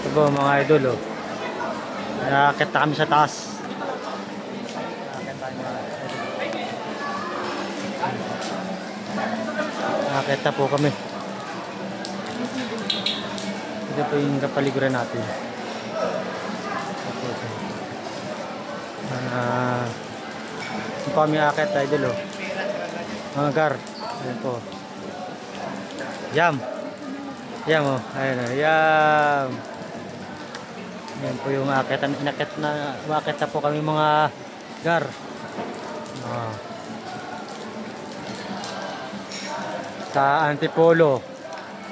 Ito po mga idol, oh. Nakakit na kami sa taas. Nakakit na po kami. Ito po yung kapaliguran natin. Ito po kami akit, idol, oh. Mga gar. Ayan po. Yam. Yam, oh. Ayan, oh. Yam. Ayan po yung akit na po kami mga gar. Sa Antipolo,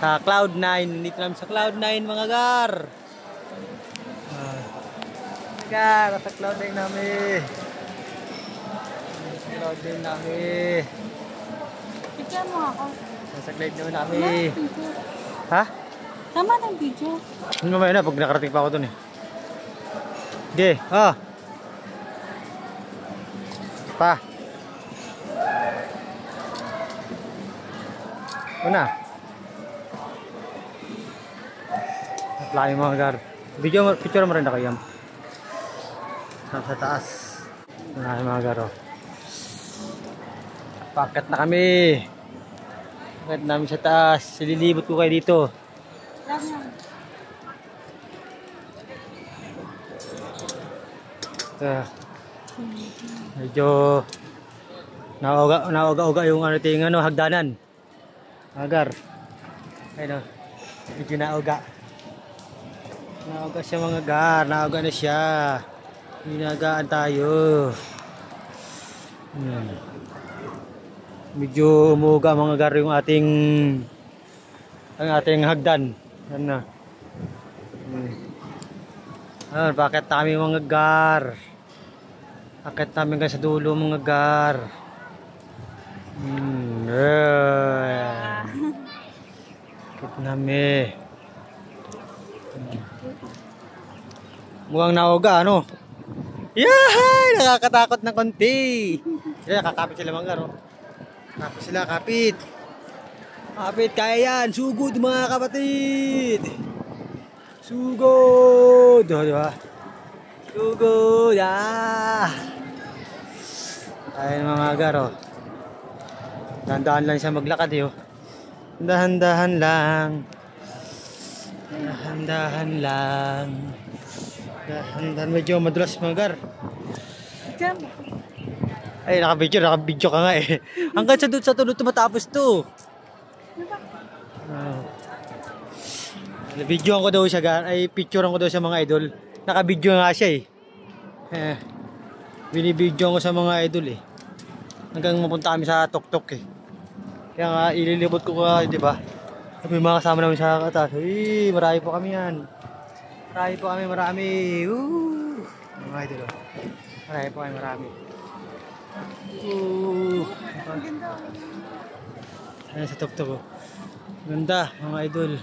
sa Cloud9, dito namin sa Cloud9 mga gar. Sa Cloud9 namin. Cloud9 namin. Picture mo ako. Nasa glide naman namin. Ha? Tama ng video. Mamaya na pag nakarating pa ako dun eh. Okay, pa. Una. Apply mga gar. Picture mo rin na kayo. Sa taas. Una mga gar. Paket na kami. Paket namin sa taas. Sililibot ko kayo dito. Medyo nauga-uga yung hagdanan. Agar. Ayun, medyo nauga. Nauga siya mga gar. Nauga na siya. Hinagaan tayo. Medyo umuga mga gar yung ating hagdan. Ano? Bakit kami mga gar? Bakit namin hanggang sa dulo mga gar? Bakit namin? Mukhang nauga, ano? Yahay! Nakakatakot ng konti. Kakapit sila mga gar, oh. Kapit sila, kapit. Kapit, kaya yan. Sugod mga kapatid. Sugod. Diba? Sugod. Ayun mga garo. Dahan-dahan lang siya maglakad, eh, oh. Dahan-dahan lang. Dahan-dahan lang. Dahan-dahan. Medyo madulas mga gar. Ay, nakabidyo ka nga eh. Hanggang sa tulog tumatapos to. Videoan ko daw siya, picturean ko daw sa mga idol. Nakabidyo nga siya eh. Binibidyoan ko sa mga idol eh. Hanggang mapunta kami sa tuktok eh. Kaya nga ililibot ko ka, di ba? May mga kasama namin sa katas. Marami po kami yan. Marami. Mga idol oh. Marami po kami, marami. Ayan sa tuktok oh. Ganda mga idol.